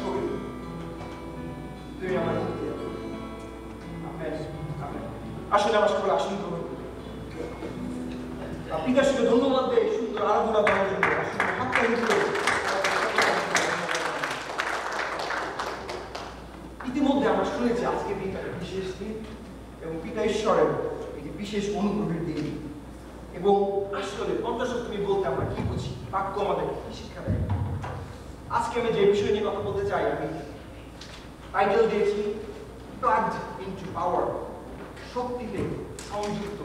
শরীর তুমি আমার আসলে আমার সকলে আসন করুন। পিতার সঙ্গে ধন্যবাদ দেয় সুন্দর আরাধনা করার জন্য। ইতিমধ্যে আমরা শুনেছি আজকে পিতার বিশেষ দিন এবং পিতা ঈশ্বরের একটি বিশেষ অনুগ্রহের দিন। এবং আসলে পঞ্চসপ্তমী বলতে আমরা কি বুঝি, বাক্য আমাদের কি শিক্ষা দেয়। আজকে আমি যে বিষয় নিয়ে কথা বলতে চাই, আমি টাইটেল দিয়েছি প্লাগড ইনটু পাওয়ার, শক্তিতে সংযুক্ত।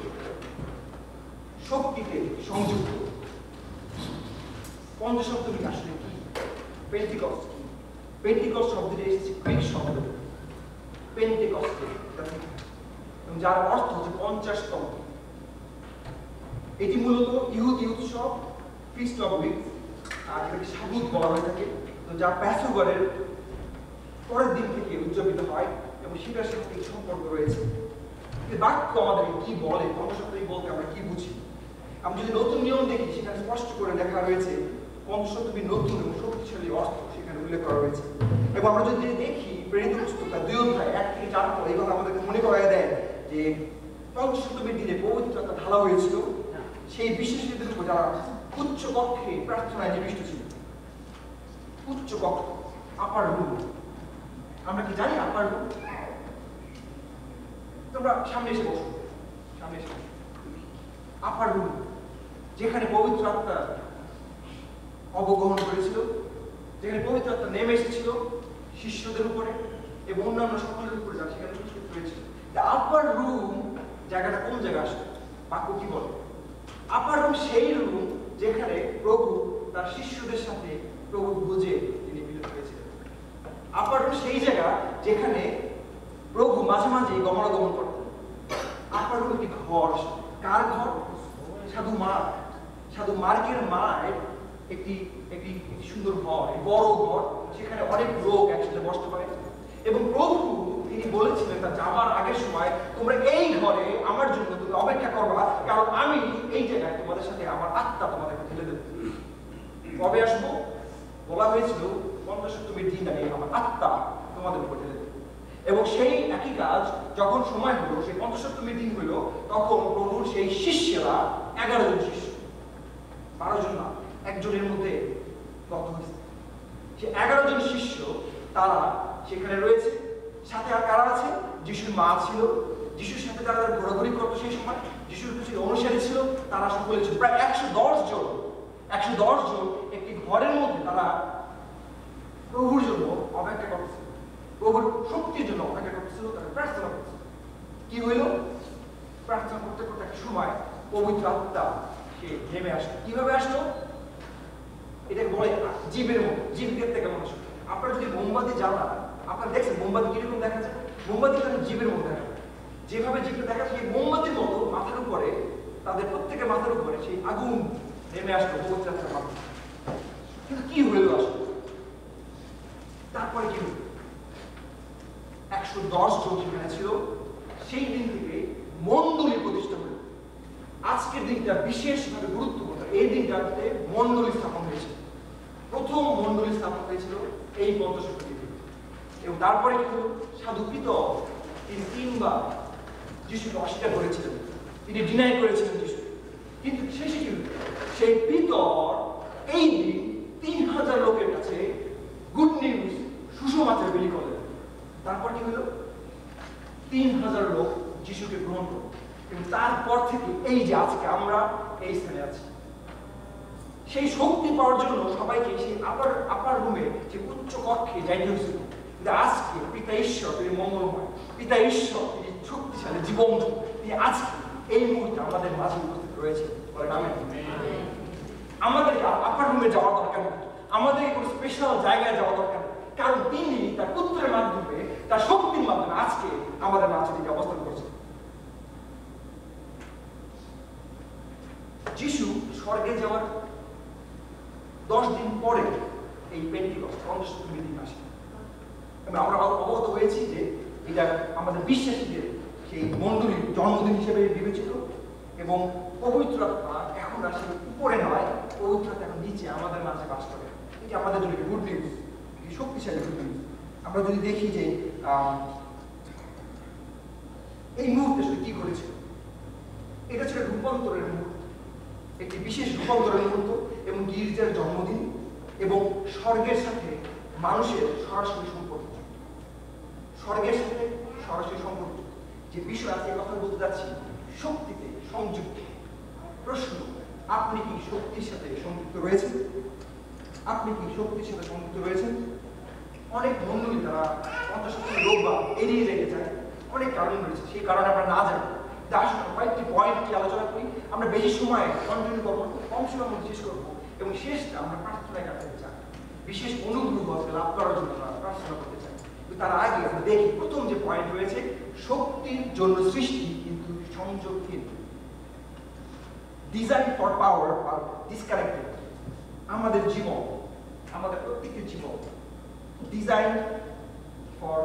শক্তিতে সংযুক্ত। পঞ্চসপ্তমী আসলে কি? পেন্টিকস্ট কি? পেন্টিকস্ট শব্দটি এসেছে গ্রিক শব্দ পেন্টেকস্টে, এবং যার অর্থ হচ্ছে 50তম। এটি মূলত ইহুদি উৎসব, ফিস্ট অফ উইকস, আর এটাকে সাবুত বলা হয়ে থাকে, তো যা প্যাসোভারের পরের দিন থেকে উদযাপিত হয় এবং সেটার সাথে সম্পর্ক রয়েছে। বাক্য আমাদের কি বলে, পঞ্চসপ্তমী বলতে আমরা কি বুঝি? আমি যদি নতুন নিয়ম দেখি, সেখানে স্পষ্ট করে লেখা রয়েছে পঞ্চসপ্তমীর নতুন এবং শক্তিশালী অর্থ সেখানে উল্লেখ করা রয়েছে। এবং আমরা যদি দেখি প্রেরিত পুস্তকটা 2 অধ্যায় 1 থেকে 4 পর এই কথা আমাদেরকে মনে করায় দেয় যে পঞ্চসপ্তমীর দিনে পবিত্রতা ঢালা হয়েছিল সেই বিশেষদের উপর যারা উচ্চ কক্ষে প্রার্থনায় নিবিষ্ট ছিল। উচ্চ কক্ষ, আপার রুম। আমরা কি জানি আপার রুম? তোমরা সামনে এসে বসো, সামনে এসে বসো। আপার রুম, যেখানে পবিত্র আত্মা অবগমন করেছিল, যেখানে পবিত্র আত্মা নেমে এসেছিল শিষ্যদের উপরে এবং অন্যান্য সকলের উপরে, যা সেখানে উপস্থিত হয়েছিল। আপার রুম জায়গাটা কোন জায়গা আসে? বাক্য কি বলে? আপার রুম সেই রুম যেখানে প্রভু তার শিষ্যদের সাথে প্রভু ভোজে তিনি মিলিত হয়েছিলেন। আপার রুম সেই জায়গা যেখানে প্রভু মাঝে মাঝে গমনাগমন করতেন। আপার রুম একটি ঘর। কার ঘর? সাধু মার্ক। সাধু মার্কের মায়ের একটি একটি সুন্দর ঘর, বড় ঘর, সেখানে অনেক লোক একসাথে বসতে পারে। এবং প্রভু তিনি বলেছিলেন তার যাওয়ার আগের সময়, তোমরা এই ঘরে আমার জন্য তুমি অপেক্ষা করবা, কারণ আমি এই জায়গায় তোমাদের সাথে আমার আত্মা তোমাদেরকে ঢেলে দেব। কবে আসবো? বলা হয়েছিল পঞ্চসপ্তমীর দিন আগে আমার আত্মা তোমাদের উপর ঢেলে দেব। এবং সেই একই কাজ যখন সময় হলো, সেই পঞ্চসপ্তমীর দিন হলো, তখন প্রভুর সেই শিষ্যরা 11 জন শিষ্য, 12 জন না, একজনের মধ্যে গত হয়েছে। সে 11 জন শিষ্য তারা সেখানে রয়েছে। সাথে আর কারা আছে? যিশুর মা ছিল, যিশুর সাথে যারা ঘোরাঘুরি করতো সেই সময়, যিশুর কিছু অনুসারী ছিল, তারা সকলে ছিল প্রায় 110 জন। 110 জন একটি ঘরের মধ্যে তারা প্রভুর জন্য অপেক্ষা করতেছিল, প্রভুর শক্তির জন্য অপেক্ষা করতেছিল, তারা প্রার্থনা করতেছিল। কি হইল? প্রার্থনা করতে করতে একটা সময় পবিত্র আত্মা সে নেমে আসলো। কিভাবে আসলো? এটাকে বলে জীবের মতো। জীব দেখতে কেমন আসলো? আপনারা যদি মোমবাতি জ্বালান, আপনারা দেখছেন মোমবাতি কিরকম দেখা যায়? মোমবাতি তাদের জীবের মতো দেখা যায়। যেভাবে জীবটা দেখা যায়, সেই মোমবাতির মতো মাথার উপরে, তাদের প্রত্যেকের মাথার উপরে সেই আগুন নেমে আসলো পবিত্র আত্মার মাধ্যমে। কিন্তু কি হইল আসলে? তারপরে কি হইল? 110 জন সেখানে ছিল। সেই দিন থেকে মণ্ডলী প্রতিষ্ঠা হল। আজকের দিনটা বিশেষভাবে গুরুত্বপূর্ণ। এই দিনটাতে মণ্ডলী স্থাপন হয়েছিল। প্রথম মণ্ডলী স্থাপন হয়েছিল এই পঞ্চসপ্তমী দিন। এবং তারপরে কি হলো? সাধু পিতর তিনি 3 বার যিশুকে অস্বীকার করেছিলেন, তিনি ডিনাই করেছিলেন যিশু। কিন্তু শেষে কি হলো? সেই পিতর এই দিন 3000 লোকের কাছে গুড নিউজ, সুসমাচার বিলি করলেন। তারপর কি হলো? 3000 লোক যিশুকে গ্রহণ করল। এবং তারপর থেকে এই যে আজকে আমরা এই স্থানে আছি, সেই শক্তি পাওয়ার জন্য সবাইকে সেই আপার রুমে, যে উচ্চ কক্ষে যাইতে হয়েছিল। কিন্তু আজকে পিতা ঈশ্বর তিনি মঙ্গলময়, পিতা ঈশ্বর তিনি শক্তিশালী, জীবন্ত, তিনি আজকে এই মুহূর্তে আমাদের মাঝে উপস্থিত রয়েছে। বলেন আমেন। আমাদেরকে আপার রুমে যাওয়ার দরকার নেই, আমাদেরকে কোনো স্পেশাল জায়গায় যাওয়া দরকার নেই, কারণ তিনি তার পুত্রের মাধ্যমে, তার শক্তির মাধ্যমে আজকে আমাদের মাঝে তিনি অবস্থান করছেন। যিশু স্বর্গে যাওয়ার 10 দিন পরে এই পেন্টিকস্ট পঞ্চসপ্তমীর দিন আসে। এবং আমরা অবগত হয়েছি যে এটা আমাদের বিশ্বাসীদের সেই মণ্ডলীর জন্মদিন হিসেবে বিবেচিত। এবং পবিত্র আত্মা এখন আসে উপরে নয়, পবিত্র আত্মা এখন নিচে আমাদের মাঝে বাস করে। এটি আমাদের জন্য গুড নিউজ। শক্তিশালী পৃথিবী। আমরা যদি দেখি যে এই মুহূর্তে আসলে কি ঘটেছিল, এটা ছিল রূপান্তরের মুহূর্ত, একটি বিশেষ রূপান্তরের মুহূর্ত, এবং গির্জার জন্মদিন এবং স্বর্গের সাথে মানুষের সরাসরি সম্পর্ক, স্বর্গের সাথে সরাসরি সম্পর্ক যে বিষয় আজকে কথা বলতে যাচ্ছি, শক্তিতে সংযুক্ত। প্রশ্ন, আপনি কি শক্তির সাথে সংযুক্ত রয়েছেন? আপনি কি শক্তির সাথে সংযুক্ত রয়েছেন? অনেক বন্ধুই তারা 50 রোগ বা এড়িয়ে যেতে চায়, অনেক কারণ রয়েছে, সেই কারণে আমরা না জানি। আসলে কয়েকটি পয়েন্ট কি আলোচনা করি, আমরা বেশি সময় কন্টিনিউ করবো, কম সময়ের মধ্যে শেষ করবো, এবং শেষটা আমরা প্রার্থনায় কাটাতে চাই, বিশেষ অনুগ্রহ লাভ করার জন্য আমরা প্রার্থনা করতে চাই। তার আগে আমরা দেখি প্রথম যে পয়েন্ট রয়েছে, শক্তির জন্য সৃষ্টি কিন্তু সংযোগহীন। ডিজাইন ফর পাওয়ার আর ডিসকানেক্টেড। আমাদের জীবন, আমাদের প্রত্যেকের জীবন ডিজাইন ফর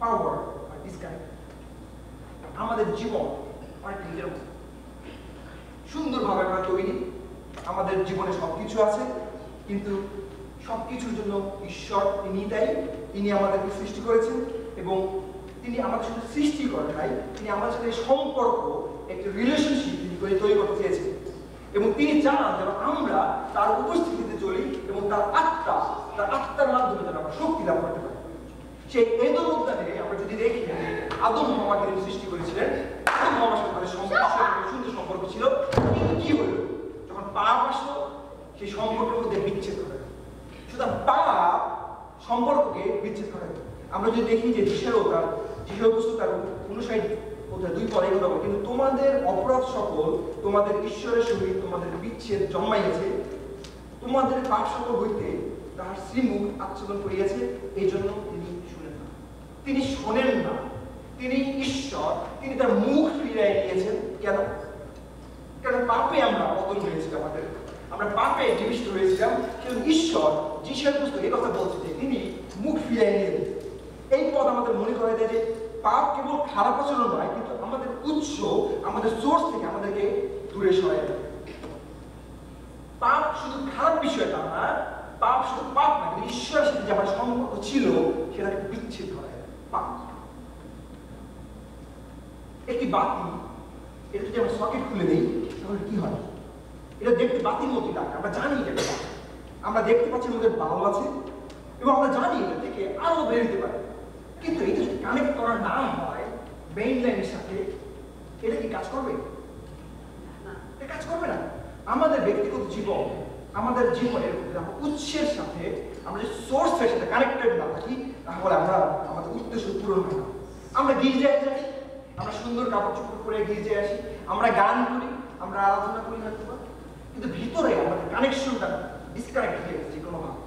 পাওয়ার আর ডিসকানেক্টেড। আমাদের জীবন অনেকটা নিজের মতো, সুন্দরভাবে আমরা তৈরি, আমাদের জীবনে সবকিছু আছে, কিন্তু সবকিছুর জন্য ঈশ্বর তিনি তাই, তিনি আমাদেরকে সৃষ্টি করেছেন, এবং তিনি আমাদের সাথে সৃষ্টি করেন নাই, তিনি আমাদের সাথে সম্পর্ক, একটি রিলেশনশিপ তিনি তৈরি করতে চেয়েছেন, এবং তিনি চান যেন আমরা তার উপস্থিতিতে চলি এবং তার আত্মার মাধ্যমে যেন আমরা শক্তি লাভ করতে পারি। সেই এদম উদ্যানে আমরা যদি দেখি আদম হাওয়াকে তিনি সৃষ্টি করেছিলেন, আদম হাওয়ার সাথে তাদের সুন্দর সম্পর্ক ছিল, কিন্তু কি হলো যখন পাপ আসলো, সেই সম্পর্কের মধ্যে বিচ্ছেদ করে। সুতরাং পাপ সম্পর্ককে বিচ্ছেদ করে। আমরা যদি দেখি যে যিশুও তার বিষয়বস্তু তার 59 পরে কথা বলে, কিন্তু তোমাদের অপরাধ সকল তোমাদের ঈশ্বরের সহিত তোমাদের বিচ্ছেদ জন্মাইয়াছে, তোমাদের পাপ সকল হইতে তাহার শ্রীমুখ আচ্ছাদন করিয়াছে, এই জন্য তিনি শুনেন না। তিনি শোনেন না, তিনি ঈশ্বর, তিনি তার মুখ ফিরাই নিয়েছেন। কেন? কারণ পাপে আমরা পতন হয়েছিলাম, আমরা পাপে নিবিষ্ট হয়েছিলাম, কিন্তু ঈশ্বর যিশুর পুস্তক এই কথা বলছে যে তিনি মুখ ফিরাই নিয়েছেন। এই পদ আমাদের মনে করে দেয় যে পাপ কেবল খারাপ আচরণ নয়, কিন্তু আমাদের উৎস, আমাদের সোর্স থেকে আমাদেরকে দূরে সরাই দেয়। পাপ শুধু খারাপ বিষয় তা না, পাপ শুধু পাপ না, কিন্তু ঈশ্বরের সাথে যে আমার সম্পর্ক ছিল সেটাকে বিচ্ছেদ করে পাপ। একটি বাতি, এটা যদি আমরা সকেট খুলে দিই তাহলে কি হয়? এটা দেখতে বাতির মতো লাগে, আমরা জানি এটা, আমরা দেখতে পাচ্ছি আমাদের বাল্ব আছে এবং আমরা জানি এটা থেকে আলো বের হতে পারে, কিন্তু এটা যদি কানেক্ট করা না হয় মেইন লাইনের সাথে, এটা কি কাজ করবে? এটা কাজ করবে না। আমাদের ব্যক্তিগত জীবন, আমাদের জীবনের উৎসের সাথে, আমরা যে সোর্সের সাথে কানেক্টেড না থাকি, তাহলে আমরা আমাদের উদ্দেশ্য পূরণ হয় না। আমরা গির্জায় যাই, আমরা সুন্দর কাপড় চোপড় করে গির্জায় আসি, আমরা গান করি, আমরা আরাধনা করি হয়তো, কিন্তু ভিতরে আমাদের কানেকশনটা ডিসকানেক্ট হয়ে গেছে কোনোভাবে,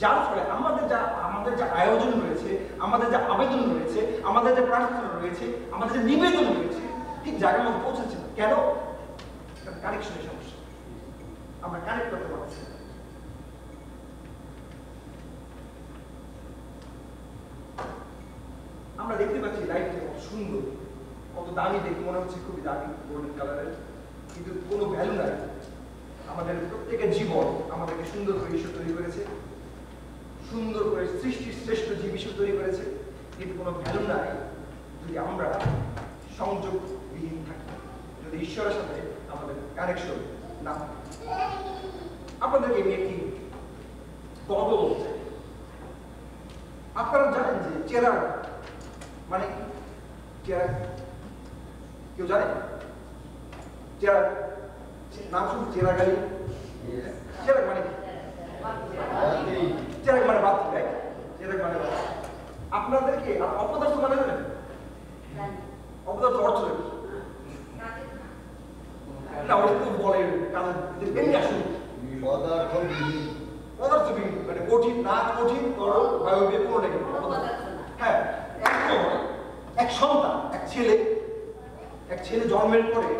যার ফলে আমাদের যা আয়োজন রয়েছে, আমাদের যা আবেদন রয়েছে, আমাদের যে প্রার্থনা রয়েছে, আমাদের যে নিবেদন রয়েছে, ঠিক জায়গার মধ্যে পৌঁছাচ্ছে না। কেন? কানেকশনের সমস্যা, আমরা কানেক্ট করতে পারছি না। আমরা দেখতে পাচ্ছি লাইটটা কত সুন্দর, কত দামি, দেখে মনে হচ্ছে খুবই দামি, গোল্ডেন কালারের, কিন্তু কোনো ভ্যালু নাই। আমাদের প্রত্যেকের জীবন আমাদেরকে সুন্দর করে ঈশ্বর তৈরি করেছে, সুন্দর করে সৃষ্টির শ্রেষ্ঠ জীব ঈশ্বর তৈরি করেছে, কিন্তু কোনো ভ্যালু নাই যদি আমরা সংযোগবিহীন থাকি, যদি ঈশ্বরের সাথে আমাদের কানেকশন না থাকে। আপনাদেরকে আমি একটি গল্প বলতে চাই। আপনারা জানেন যে চেরাগ মানে কি? চেরাগ কেউ জানেন? চেরাগ নাম শুধু চেরাগ আলী। চেরাগ মানে কি? চেরাগ মানে বাতি, রাইট? চেরাগ মানে বাতি। আপনাদেরকে অপদার্থ মানে জানেন? অপদার্থ অর্থ কি? না, ওটা তো বলে এমনি আসুন পদার্থবিহীন, মানে কঠিন না, কঠিন তরল বায়বীয় কোনোটা কিন্তু হ্যাঁ। এখন এক সন্তান, এক ছেলে জন্মের পরে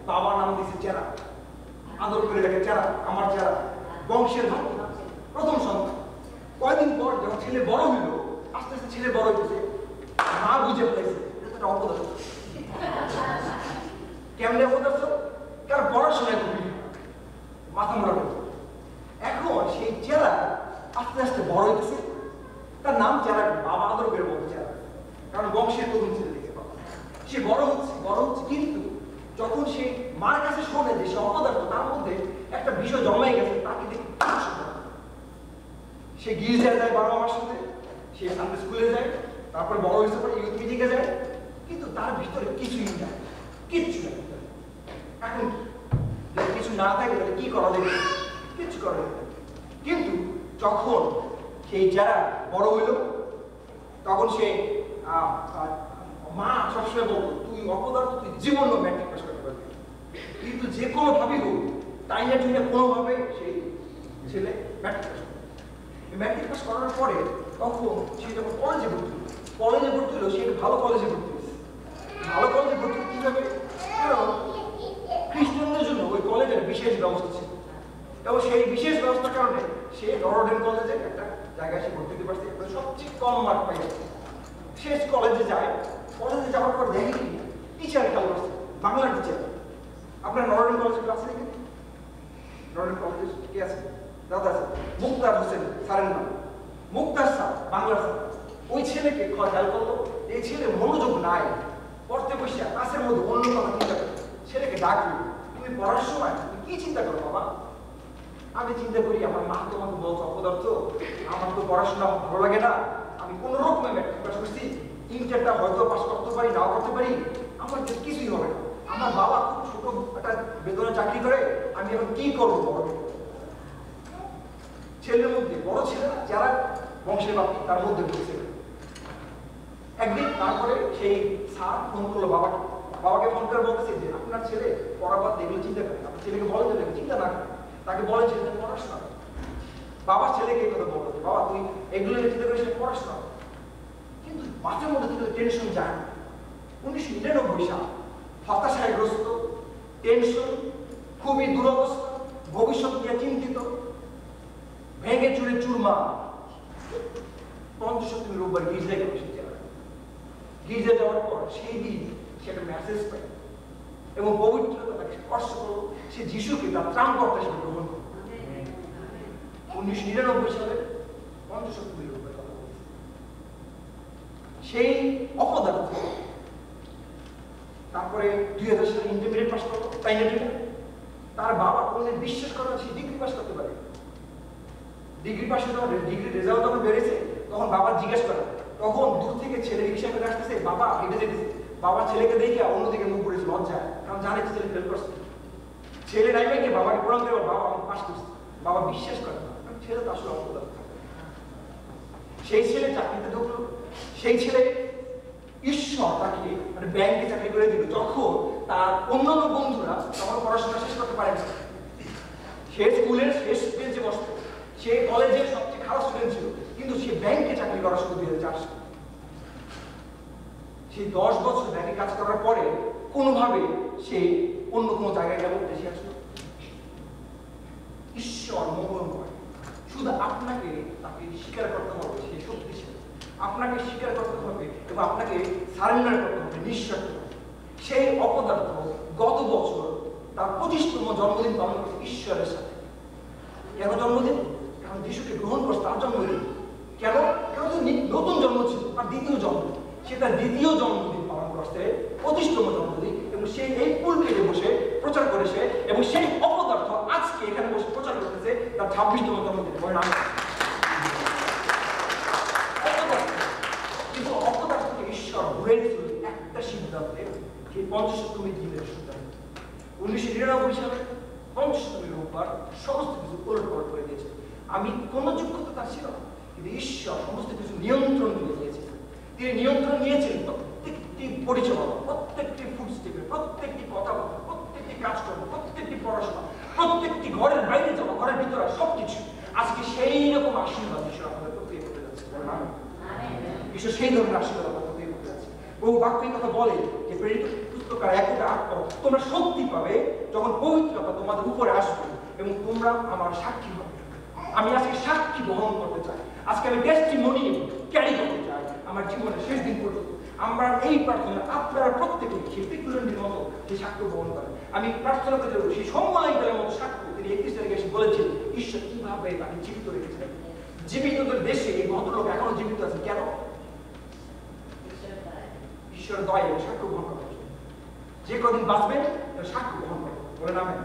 বাবা নাম দিয়েছে চেরা, আদর করে দেখে চেরা, আমার চেরা, বংশের ভাগ, প্রথম সন্তান। কয়েকদিন পর যখন ছেলে বড় হইল, আস্তে আস্তে ছেলে বড় হইতেছে, মা বুঝে ফেলেছে এটা অপদার্থ। কেমনে অপদার্থ? কারণ পড়াশোনায় খুবই মাথা মোড়া করতো। এখন সেই চেরা আস্তে আস্তে বড় হইতেছে, চেহারা বাবা আদরকের মতো চেহারা, কারণ বংশের প্রথম ছেলে দেখে বাবা। সে বড় হচ্ছে, কিন্তু যখন সে মার কাছে শোনে যে সে অপদার্থ, তার মধ্যে একটা বিষয় জন্মাই গেছে, তাকে দেখে সে গির্জায় যায় বাবা মার সাথে, সে সানডে স্কুলে যায়, তারপর বড় হয়েছে পরে ইউথ মিটিংয়ে যায়, কিন্তু তার ভিতরে কিছুই নাই, কিচ্ছু নাই। এখন যদি কিছু না থাকে তাহলে কি করা যাবে? কিচ্ছু করা যাবে। কিন্তু যখন সেই যারা বড় হইল, তখন সে মা সবসময় বলতো, তুই অপদার্থ, তুই জীবন ম্যাট্রিক পাস করতে পারবি, কিন্তু যে কোনো ভাবেই হোক তাই না তুই কোনোভাবে সেই ছেলে ম্যাট্রিক পাস করবে। ম্যাট্রিক পাস করার পরে তখন সে যখন কলেজে ভর্তি হলো, সে ভালো কলেজে ভর্তি হয়েছে। ভালো কলেজে ভর্তি হতে হবে, কারণ খ্রিস্টানদের জন্য ওই কলেজের বিশেষ ব্যবস্থা ছিল, এবং সেই বিশেষ ব্যবস্থার কারণে সে নরডেন কলেজে একটা জায়গায় সে ভর্তি হতে পারছে, সবচেয়ে কম মার্ক পাই। সে কলেজে যায়, কলেজে যাওয়ার পর দেখে কি টিচার খেয়াল করছে, বাংলা টিচার। আপনার নরডেন কলেজে ক্লাস নেই? নরডেন কলেজে কে আছে? দাদা আছে, মুক্তার হোসেন স্যারের নাম, মুক্তার স্যার, বাংলা স্যার। ওই ছেলেকে খেয়াল করলো, এই ছেলে মনোযোগ নাই, পড়তে বসে ক্লাসের মধ্যে অন্য কথা চিন্তা করে। ছেলেকে ডাকলো, তুমি পড়ার সময় তুমি কি চিন্তা করো বাবা? আমি চিন্তা করি, আমার মা তোমাকে বলতো অপদার্থ, আমার তো পড়াশোনা ভালো লাগে না, আমি কোন রকমে ম্যাট্রিক পাস করছি, ইন্টারটা হয়তো পাস করতে পারি, নাও করতে পারি, আমার কিছুই হবে না। আমার বাবা খুব ছোট একটা বেতনে চাকরি করে, আমি এখন কি করবো? বড় ছেলের মধ্যে বড় ছেলে যারা বংশের বাপি, তার মধ্যে ঢুকছে। একদিন তারপরে সেই স্যার ফোন করলো বাবাকে ফোন করে বলতেছে যে আপনার ছেলে পড়াবাদ এগুলো চিন্তা করে, আপনার ছেলেকে বলে যে চিন্তা না করে, তাকে বলে যে পড়াশোনা। বাবা ছেলেকে এই কথা বলতো, বাবা তুই এগুলো চিন্তা করে সে পড়াশোনা। কিন্তু মাঝে মধ্যে কিন্তু টেনশন যায় না। 1999 সাল, হতাশাগ্রস্ত, টেনশন, খুবই দুরবস্থা, ভবিষ্যৎ নিয়ে চিন্তিত, ভেঙে চুরে চুরমা। ৫০ রোববার গির্জায় গেল। গির্জা যাওয়ার পর সেই দিন সে একটা মেসেজ পায়, এবং পবিত্রতা তাকে স্পর্শ করলো, সে যিশুকে তার ত্রাণকর্তা হিসেবে গ্রহণ করল। 1999 সালে ৫০ রোববার কথা বলছে। সেই অপদার্থ তারপরে 2000 সালে ইন্টারমিডিয়েট পাস করলো, তাই না? তার বাবা কোনদিন বিশ্বাস করে সে ডিগ্রি পাস করতে পারে। ডিগ্রি পাস করে ডিগ্রি রেজাল্ট যখন বেড়েছে, তখন বাবা জিজ্ঞেস করে, তখন দূর থেকে ছেলে রিক্সা করে আসতেছে, বাবা হেঁটে যেতেছে, বাবা ছেলেকে দেখে অন্যদিকে মুখ করেছে লজ্জায়, কারণ জানে ছেলে ফেল করছে। ছেলে নাইবে গিয়ে বাবাকে প্রণাম করে, বাবা আমাকে পাস করছে। বাবা বিশ্বাস করে না, কারণ ছেলে তো আসলে অপদার্থ। সেই ছেলে চাকরিতে ঢুকলো, সেই ছেলে ঈশ্বর তাকে মানে ব্যাংকে চাকরি করে দিল, যখন তার অন্যান্য বন্ধুরা তখন পড়াশোনা শেষ করতে পারে না। সে স্কুলের শেষ বেঞ্চে বসত, সে কলেজের সবচেয়ে খারাপ স্টুডেন্ট ছিল, কিন্তু সে ব্যাংকে চাকরি করা শুরু 2004 সালে। সে 10 বছর ব্যাংকে কাজ করার পরে কোনোভাবে সে অন্য কোনো জায়গায় গেল, দেশে আসলো। ঈশ্বর মঙ্গলময়, শুধু আপনাকে তাকে স্বীকার করতে হবে, সে শক্তিশালী। আপনাকে স্বীকার করতে হবে এবং আপনাকে সারেন্ডার করতে হবে নিঃস্বার্থভাবে। সেই অপদার্থ গত বছর তার 25তম জন্মদিন পালন করছে ঈশ্বরের সাথে। কেন জন্মদিন? কারণ যিশুকে গ্রহণ করছে, তার জন্মদিন। কেন? কারণ নতুন জন্ম ছিল, তার দ্বিতীয় জন্মদিন। সে তার দ্বিতীয় জন্মদিন পালন করছে, 25তম জন্মদিন, এবং সেই এই পুলপিটে বসে প্রচার করেছে, এবং সেই অপদার্থ আজকে এখানে বসে প্রচার করতেছে তার 26তম জন্মদিন। কিন্তু অপদার্থকে ঈশ্বর ঘুরে দিয়েছিল একটা সিদ্ধান্তে, সেই 50তম দিনের সিদ্ধান্ত। 1999 সালে 50তম রোববার সমস্ত কিছু উলটপালট করে দিয়েছে। আমি কোন যোগ্যতা তার ছিল না, কিন্তু ঈশ্বর সমস্ত কিছু নিয়ন্ত্রণ নিয়ে নিয়েছে। তিনি নিয়ন্ত্রণ নিয়েছেন প্রত্যেকটি পরিচালনা, প্রত্যেকটি ফুটস্টেপে, প্রত্যেকটি কথাবার্তা, প্রত্যেকটি কাজকর্ম, প্রত্যেকটি পড়াশোনা, প্রত্যেকটি ঘরের বাইরে যাওয়া, ঘরের ভিতরে সবকিছু। আজকে সেই রকম আশীর্বাদ ঈশ্বর আমাদের প্রত্যেক করতে যাচ্ছে। ঈশ্বর সেই ধরনের আশীর্বাদ আমাদের প্রত্যেক করতে যাচ্ছে। বহু বাক্য কথা বলে যে প্রেরিত পুস্তকার 1:8 তোমরা শক্তি পাবে যখন পবিত্রতা তোমাদের উপরে আসবে, এবং তোমরা আমার সাক্ষী হবে। আমি আজকে সাক্ষী বহন করতে চাই, আজকে আমি টেস্টিমনি ক্যারি করতে চাই আমার জীবনের শেষ দিন পর্যন্ত। আমরা এই প্রার্থনা আপনারা প্রত্যেকে সেই পিকুলন্ডির মতো যে সাক্ষ্য বহন করেন। আমি প্রার্থনা করতে যাবো সেই সম্মানিতের মতো সাক্ষ্য তিনি 31 তারিখে এসে বলেছেন ঈশ্বর কিভাবে তাকে জীবিত রেখেছিলেন। জীবিতদের দেশে এই ভদ্রলোক এখনো জীবিত আছে কেন? ঈশ্বর দয়া সাক্ষ্য গ্রহণ করার জন্য। যে কদিন বাঁচবেন সাক্ষ্য গ্রহণ করে বলে নামে।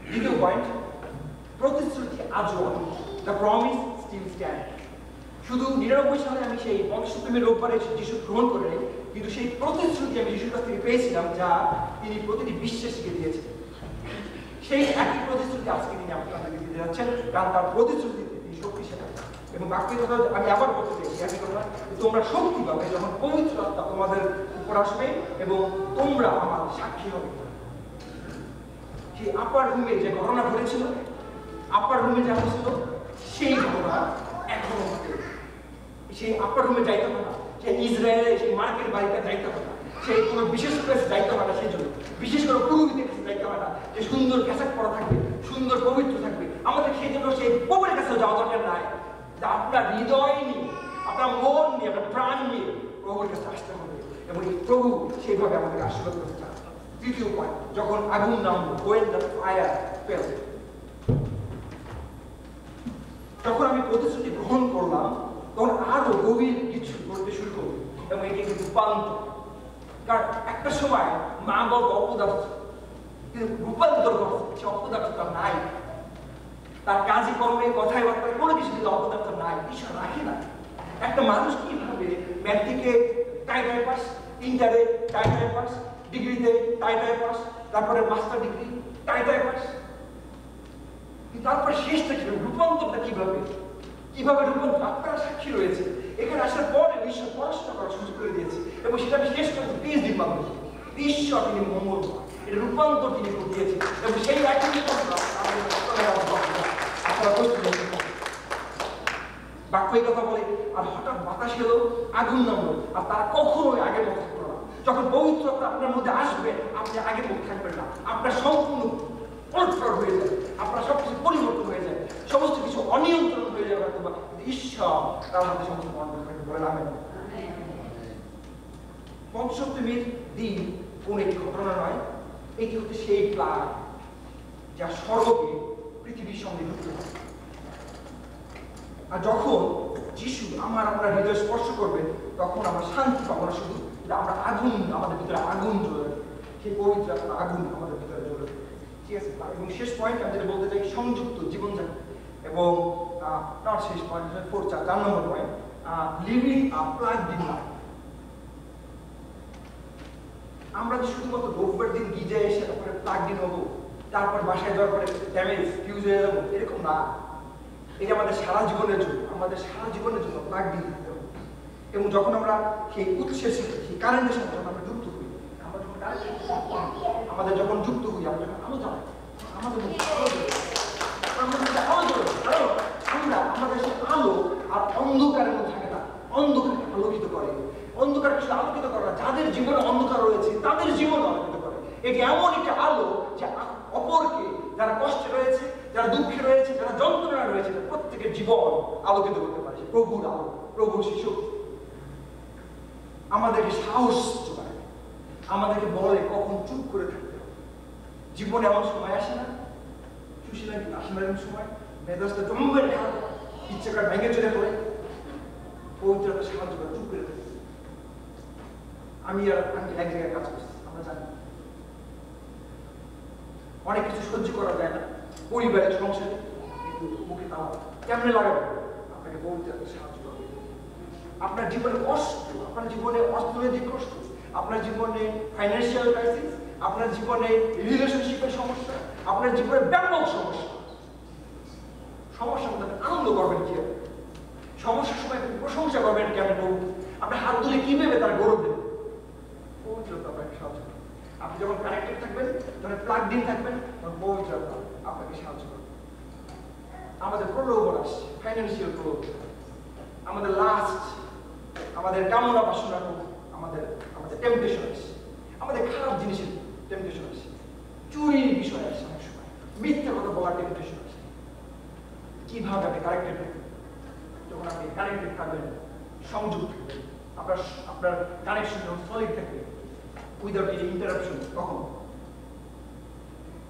দ্বিতীয় পয়েন্ট, প্রতিশ্রুতি আজও দ্য প্রমিস স্টিল স্ট্যান্ড। শুধু 99 সালে আমি সেই পঞ্চসপ্তমীর রোববারে যিশু গ্রহণ করে নেই, কিন্তু সেই প্রতিশ্রুতি আমি যিশুর কাছ থেকে পেয়েছিলাম যা তিনি প্রতিটি বিশ্বাসীকে দিয়েছেন। সেই একই প্রতিশ্রুতি আজকে তিনি আপনাদেরকে দিতে যাচ্ছেন, কারণ তার প্রতিশ্রুতিতে তিনি শক্তিশালী। এবং বাক্যের কথা আমি আবার বলতে চাইছি একই কথা, তোমরা শক্তি পাবে যখন পবিত্র আত্মা তোমাদের উপর আসবে এবং তোমরা আমার সাক্ষী হবে। সেই আপার রুমে যে ঘটনা ঘটেছিল, আপার রুমে যা হয়েছিল সেই ঘটনা এখনো ঘটে। সেই আপার রুমে যাইতে হবে না, সেই ইসরায়েলের সেই মার্কের বাড়িতে যাইতে হবে না, সেই কোনো বিশেষ প্লেস যাইতে হবে না, সেই জন্য বিশেষ করে পুরোহিতের কাছে যাইতে হবে না যে সুন্দর পোশাক পরা থাকবে, সুন্দর পবিত্র থাকবে। আমাদের সেই জন্য সেই প্রভুর কাছে যাওয়া দরকার নাই। আপনার হৃদয় নিয়ে, আপনার মন নিয়ে, আপনার প্রাণ নিয়ে প্রভুর কাছে আসতে হবে এবং এই প্রভু সেইভাবে আমাদের আশীর্বাদ করতে চান। তৃতীয় পয়েন্ট, যখন আগুন নামলো, when the fire fell, যখন আমি প্রতিশ্রুতি গ্রহণ করলাম তখন আরো গভীর কিছু করতে শুরু করবো এবং এটি কিন্তু রূপান্তর। কারণ একটা সময় মা বাবা অপদার্থ, কিন্তু রূপান্তর করছে সে অপদার্থতা নাই। তার কাজে কর্মে কথায় বার্তায় কোনো কিছু কিন্তু অপদার্থ নাই, ঈশ্বর রাখে না। একটা মানুষ কিভাবে ম্যাট্রিকে টাই পাস, ইন্টারে টাই পাস, ডিগ্রিতে টাই পাস, তারপরে মাস্টার ডিগ্রি টাই পাস, তারপর শেষটা কিভাবে, রূপান্তরটা কিভাবে কিভাবে রূপান্তর? আপনারা সাক্ষী রয়েছে। এখানে আসার পরে ঈশ্বর পড়াশোনা করার সুযোগ করে দিয়েছে এবং সেটা আমি শেষ করেছি পিএইচডির মাধ্যমে। ঈশ্বর তিনি মঙ্গল, এটা রূপান্তর তিনি ঘটিয়েছেন এবং সেই একই বাক্য এই কথা বলে। আর হঠাৎ বাতাস এলো, আগুন নামলো, আর তারা কখনোই আগের মতো থাকলো না। যখন পবিত্রতা আপনার মধ্যে আসবে আপনি আগের মতো থাকবেন না, আপনার সম্পূর্ণ পরিষ্কার হয়ে যায়, আপনার সবকিছু পরিবর্তন হয়ে যায়, সমস্ত কিছু অনিয়ন্ত্রণ হয়ে যাবে। ঈশ্বর তার মধ্যে সমস্ত বলে নামেন। পঞ্চসপ্তমীর দিন কোন একটি ঘটনা নয়, এটি হচ্ছে সেই প্লাগ যা স্বর্গে পৃথিবীর সঙ্গে যুক্ত হয়। আর যখন যিশু আপনার হৃদয় স্পর্শ করবে তখন আমরা শান্তি পাবো না, শুধু আমরা আগুন, আমাদের ভিতরে আগুন জ্বলে, সেই পবিত্র আগুন আমাদের ভিতরে জ্বলে। ঠিক আছে, এবং শেষ পয়েন্ট আমি যেটা বলতে চাই, সংযুক্ত জীবনযাপন। এবং নট শেষ point, 4 number point, living a plugged in life. আমরা যে শুধুমাত্র রোববার দিন গিজে এসে তারপরে প্লাগড ইন হবো, তারপর বাসায় যাওয়ার পরে ড্যামেজ ফিউজ হয়ে যাবো, এরকম না। এটা আমাদের সারা জীবনের জন্য, আমাদের সারা জীবনের জন্য প্লাগড ইন থাকতে হবে। এবং যখন আমরা সেই উৎসের সাথে, সেই কারেন্টের সাথে যখন আমরা যুক্ত হই, আমরা যখন আমাদের যখন যুক্ত হই, আমরা যখন আলো জ্বালাই, আমাদের মধ্যে আলো জ্বলে, আমরা আমাদের সেই আলো আর অন্ধকারের মধ্যে থাকে না, অন্ধকারকে আলোকিত করে। অন্ধকার শুধু আলোকিত করে না, যাদের জীবনে অন্ধকার রয়েছে তাদের জীবন আলোকিত করে। এটি এমন একটা আলো যে অপরকে, যারা কষ্টে রয়েছে, যারা দুঃখে রয়েছে, যারা যন্ত্রণা রয়েছে, প্রত্যেকের জীবন আলোকিত করতে পারে। প্রভুর আলো, প্রভুর শিশু আমাদেরকে সাহস যোগায়, আমাদেরকে বলে কখন চুপ করে থাকতে হবে। জীবনে এমন সময় আসে না, সুশীলা আসে না এমন সময়, মেজাজটা জম্বের খারাপ, ইচ্ছাকার ভেঙে চলে পড়ে, পবিত্রতা সাহায্য করে চুপ করে থাকতে। আমি এক জায়গায় কাজ করছি, আমরা জানি অনেক কিছু সহ্য করা যায় না পরিবারের সংসারে, কিন্তু মুখে তালা কেমনে লাগাবে? আপনাকে পবিত্রতা সাহায্য করবে। আপনার জীবনে কষ্ট, আপনার জীবনে অর্থনৈতিক কষ্ট, আপনার জীবনে ফাইন্যান্সিয়াল ক্রাইসিস, আপনার জীবনে রিলেশনশিপের সমস্যা, আপনার জীবনে ব্যাপক সমস্যা, সমস্যার মধ্যে আনন্দ করবেন কি? সমস্যার সময় প্রশংসা করবেন কেমন? আপনার হাত তুলে কি ভেবে তার গৌরব দেবেন? পবিত্রতা আপনাকে সাহায্য করবে। আপনি যখন কানেক্টেড থাকবেন, যখন প্লাগড ইন থাকবেন, তখন পবিত্রতা আপনাকে সাহায্য করবে। আমাদের প্রলোভন আসছে, ফাইন্যান্সিয়াল প্রলোভন, আমাদের লাস্ট, আমাদের কামনা বাসনা, আমাদের টেম্পটেশন আসছে, আমাদের খারাপ জিনিসের টেম্পটেশন আসছে, চুরির বিষয় আসছে, অনেক সময় মিথ্যা কথা বলার টেম্পটেশন আসছে। কিভাবে আপনি কানেক্টেড থাকবেন? যখন আপনি কানেক্টেড থাকবেন, সংযোগ থাকবেন, আপনার কানেকশন যখন সলিড থাকবে, উইদাউট এনি ইন্টারাপশন, তখন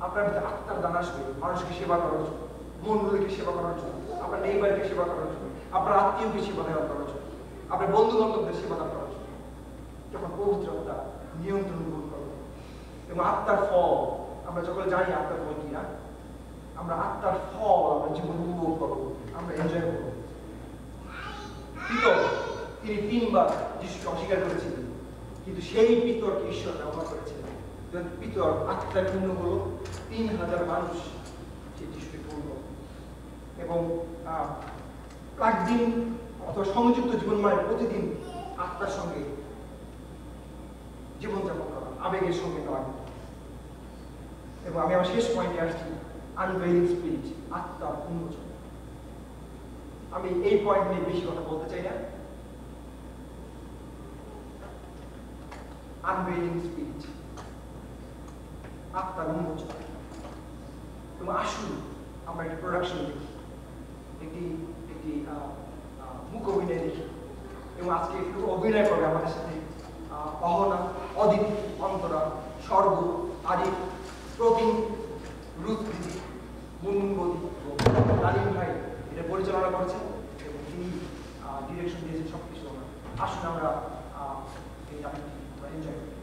আপনার মধ্যে আত্মার দান আসবে মানুষকে সেবা করার জন্য, মনগুলোকে সেবা করার জন্য, আপনার নেইবারকে সেবা করার জন্য, আপনার আত্মীয়কে সেবা দেওয়া করার জন্য, আপনার বন্ধু বান্ধবদের সেবা দেওয়া করার জন্য, যখন পবিত্র আত্মা নিয়ন্ত্রণ গ্রহণ করবে। এবং আত্মার ফল আমরা যখন জানি আত্মার ফল কি না, আমরা আত্মার ফল আমরা জীবন উপভোগ করবো, আমরা এনজয় করবো। পিতর তিনি 3 বার যিশুকে অস্বীকার করেছিলেন, কিন্তু সেই পিতরকে ঈশ্বর ব্যবহার করেছিলেন। পিতর আত্মার পূর্ণ হলো, 3000 মানুষ সেই যিশুকে পূর্ণ এবং প্রাকদিন অথবা সংযুক্ত জীবন মানে প্রতিদিন আত্মার সঙ্গে জীবনযাপন করা, আবেগের সঙ্গে নয়। এবং আমি আমার শেষ পয়েন্টে আসছি, আনভেইলিং স্পিরিট, আত্মার উন্মোচন। আমি এই পয়েন্ট নিয়ে বেশি কথা বলতে চাই না। আনভেইলিং স্পিরিট, আত্মার উন্মোচন। এবং আসুন আমরা একটি প্রোডাকশন দেখি, একটি মুখ অভিনয় দেখি। এবং আজকে একটু অভিনয় করবে আমাদের সাথে অহনা, অদিতি, অন্তরা, স্বর্গ, আদিপ, প্রবীণ, রুথ দিদি, মুনমুন বদি, লালিম ভাই এটা পরিচালনা করেছেন এবং তিনি ডিরেকশন দিয়েছেন সবকিছু। আসুন আমরা এই নাটকটি এনজয় করি।